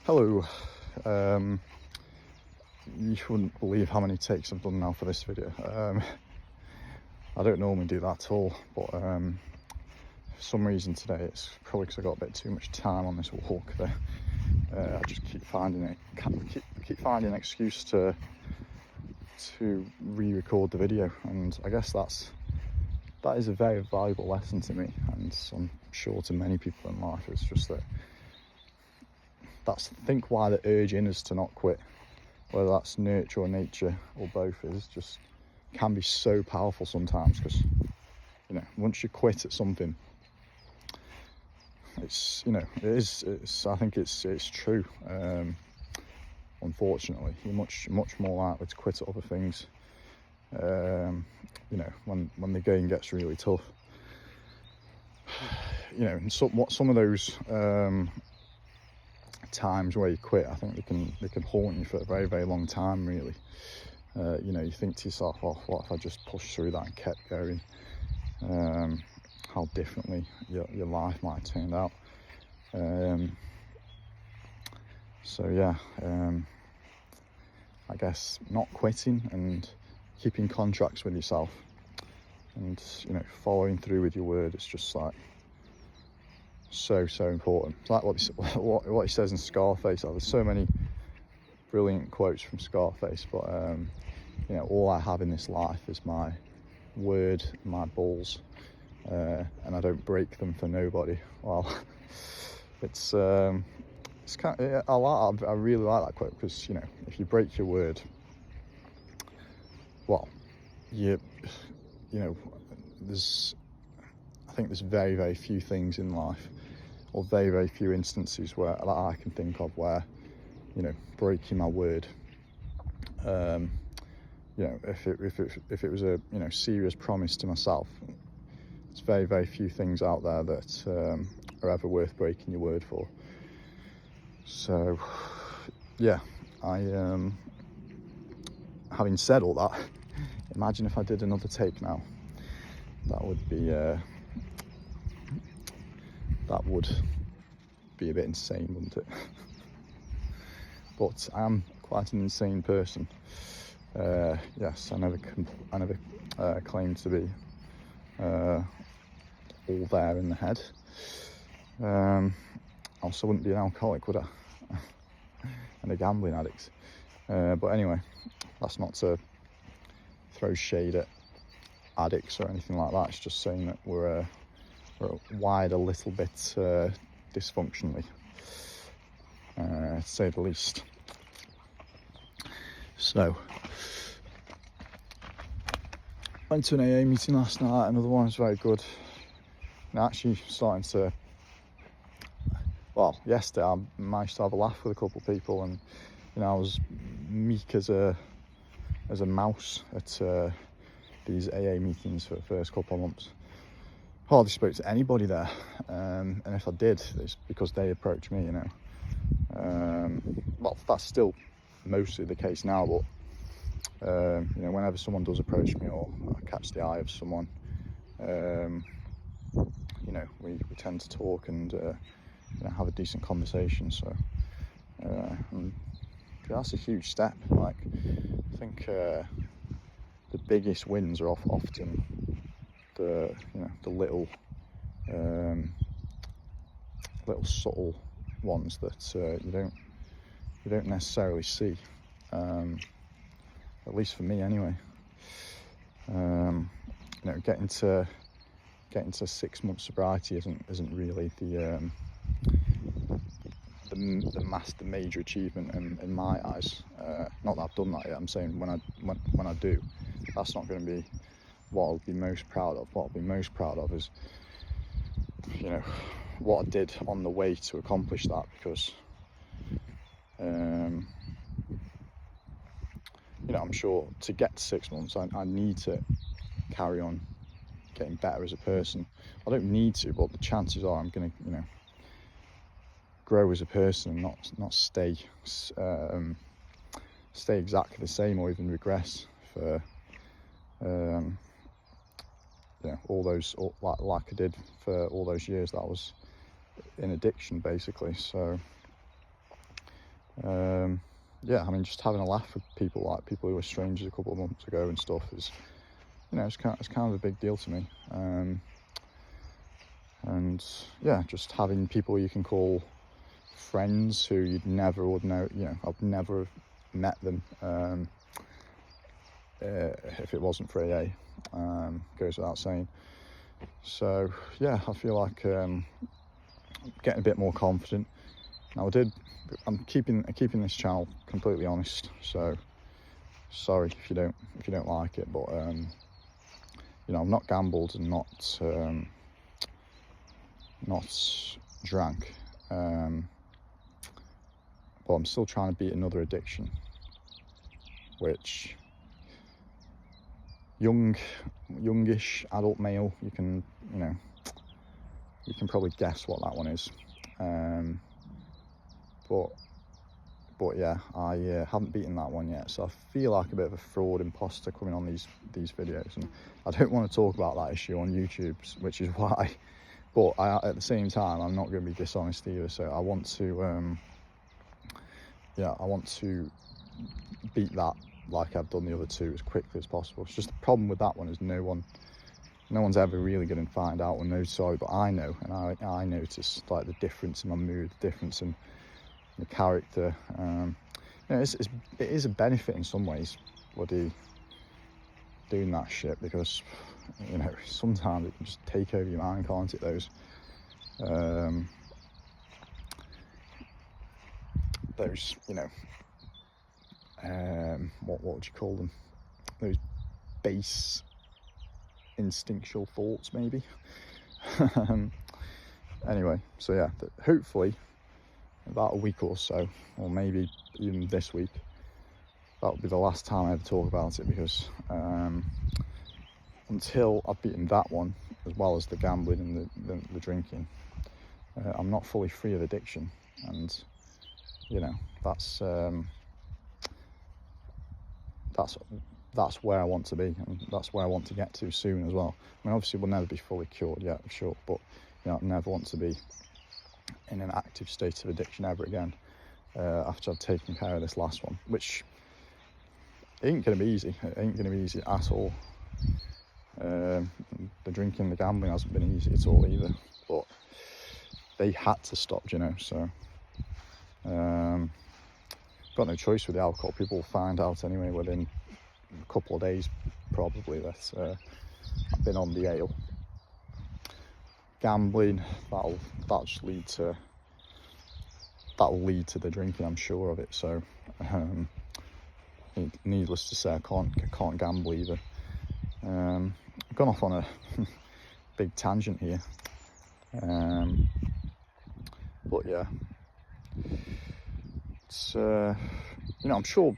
Hello. Um, you wouldn't believe how many takes I've done now for this video. I don't normally do that at all, but for some reason today it's probably because I got a bit too much time on this walk. I just keep finding an excuse to re-record the video, and I guess that is a very valuable lesson to me, and I'm sure to many people in life. It's just that's I think why the urge in us to not quit, whether that's nurture or nature or both, is just can be so powerful sometimes, because once you quit at something, it's I think it's true. Unfortunately, you're much more likely to quit at other things when the going gets really tough. And some of those times where you quit, I think they can haunt you for a very, very long time, really. You think to yourself, oh, what if I just pushed through that and kept going? How differently your life might have turned out. I guess not quitting and keeping contracts with yourself, and following through with your word, it's just like so important. It's like what he says in Scarface. There's so many brilliant quotes from Scarface, but all I have in this life is my word, my balls, and I don't break them for nobody. Well, it's kind of, I really like that quote, because if you break your word, well, I think there's very, very few things in life, or very, very few instances where that I can think of where breaking my word, if it was a serious promise to myself, it's very, very few things out there that are ever worth breaking your word for. So yeah, having said all that, imagine if I did another take now. That would be a bit insane, wouldn't it? But I am quite an insane person. Yes, I never claimed to be all there in the head. Also wouldn't be an alcoholic, would I? And a gambling addict. But anyway, that's not to throw shade at addicts or anything like that. It's just saying that we're wired a little bit dysfunctionally, to say the least. So, went to an AA meeting last night. Another one was very good. And actually starting to, well, yesterday I managed to have a laugh with a couple of people, and I was meek as a mouse at these AA meetings for the first couple of months. Hardly spoke to anybody there, and if I did, it's because they approached me. Well, that's still mostly the case now, but whenever someone does approach me, or I catch the eye of someone, we tend to talk and have a decent conversation. So that's a huge step. Like, I think the biggest wins are often the little subtle ones that you don't necessarily see, at least for me anyway. Getting to 6 months sobriety isn't really the major achievement in my eyes. Not that I've done that yet. I'm saying when I do, that's not going to be what I'll be most proud of. What I'll be most proud of is what I did on the way to accomplish that, because I'm sure to get to 6 months I need to carry on getting better as a person. I don't need to, but the chances are I'm going to grow as a person and not stay exactly the same, or even regress for all those, like I did for all those years that I was in addiction, basically. So Yeah, I mean, just having a laugh with people, like people who were strangers a couple of months ago and stuff, is, you know, it's kind of a big deal to me. And yeah, just having people you can call friends who you'd never would know, you know, I've never met them if it wasn't for AA, goes without saying. So yeah, I feel like getting a bit more confident. Now I'm keeping this channel completely honest, so sorry if you don't like it, but you know, I've not gambled and not drank, but I'm still trying to beat another addiction, which youngish adult male, you can probably guess what that one is. But yeah, I haven't beaten that one yet, so I feel like a bit of a fraud imposter coming on these videos, and I don't want to talk about that issue on YouTube, which is why. But at the same time, I'm not going to be dishonest either, so I want to I want to beat that like I've done the other two as quickly as possible. It's just the problem with that one is no one's ever really going to find out or know. Sorry, but I know, and I notice like the difference in my mood, the difference in the character. You know, it is a benefit in some ways, bloody doing that shit, because you know, sometimes it can just take over your mind, can't it? Those you know, what would you call them? Those base instinctual thoughts, maybe. Anyway, so yeah, hopefully about a week or so, or maybe even this week, that'll be the last time I ever talk about it, because until I've beaten that one, as well as the gambling and the drinking, I'm not fully free of addiction. And you know, that's where I want to be, and that's where I want to get to soon as well. I mean, obviously we'll never be fully cured yet, I'm sure, but you know, I never want to be in an active state of addiction ever again, after I've taken care of this last one, which ain't gonna be easy. It ain't gonna be easy at all. The drinking, the gambling hasn't been easy at all either, but they had to stop, you know, so got no choice with the alcohol. People will find out anyway within a couple of days probably that I've been on the ale. Gambling, that'll lead to the drinking, I'm sure of it. So needless to say, I can't gamble either. I've gone off on a big tangent here, but yeah, it's you know, I'm sure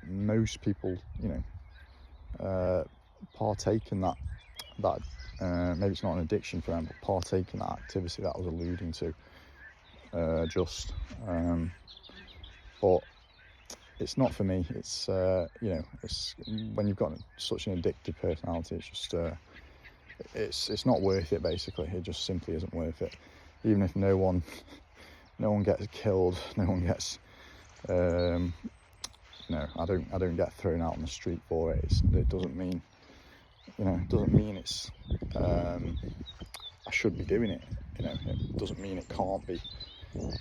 most people, you know, partake in that maybe it's not an addiction for them, but partake in that activity that I was alluding to, but it's not for me. It's you know, it's when you've got such an addictive personality, it's just it's not worth it. Basically, it just simply isn't worth it. Even if no one gets killed, no one gets no, I don't get thrown out on the street for it. It doesn't mean, you know, it doesn't mean it's I should be doing it. You know, it doesn't mean it can't be you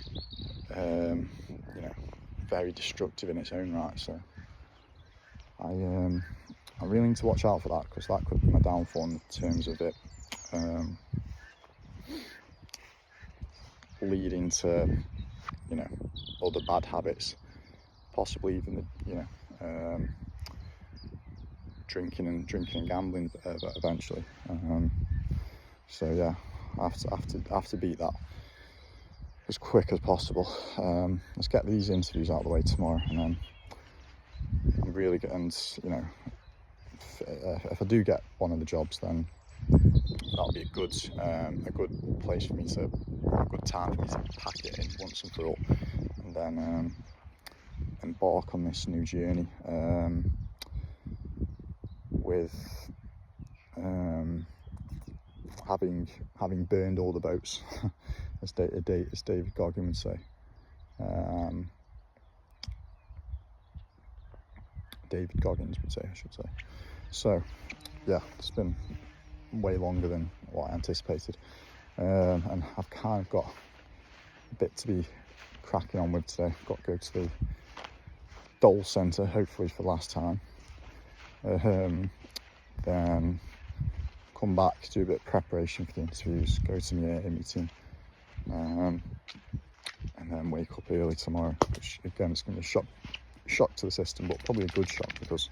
know, very destructive in its own right. So I really need to watch out for that, because that could be my downfall in terms of it leading to, you know, other bad habits, possibly even the, you know, drinking and gambling eventually. So yeah, I have to beat that as quick as possible. Let's get these interviews out of the way tomorrow, and then I'm really getting, you know, if I do get one of the jobs, then that'll be a good place for me to, a good time for me to pack it in once and for all, and then embark on this new journey with having burned all the boats, as David Goggin would say. David Goggins would say, I should say. So yeah, it's been way longer than what I anticipated, and I've kind of got a bit to be cracking on with today. I've got to go to the Dole Centre, hopefully for the last time, then come back, do a bit of preparation for the interviews, go to my AA meeting, and then wake up early tomorrow, which again is going to be a shock to the system, but probably a good shock, because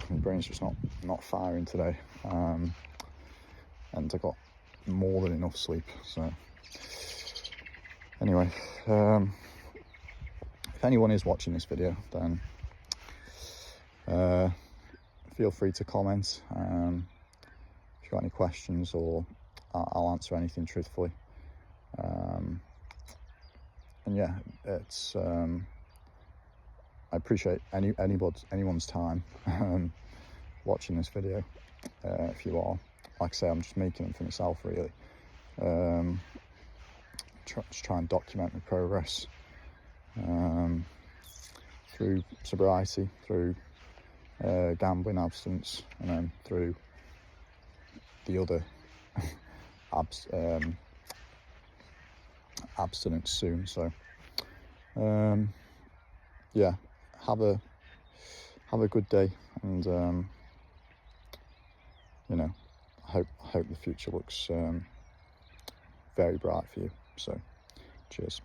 my brain's just not firing today, and I got more than enough sleep. So anyway, if anyone is watching this video, then feel free to comment if you've got any questions, or I'll answer anything truthfully. And yeah, it's I appreciate anyone's time watching this video. If you are, like I say, I'm just making them for myself, really. Just try and document my progress through sobriety, through gambling abstinence, and then through the other abstinence soon. So yeah, have a good day, and you know, I hope the future looks very bright for you. So cheers.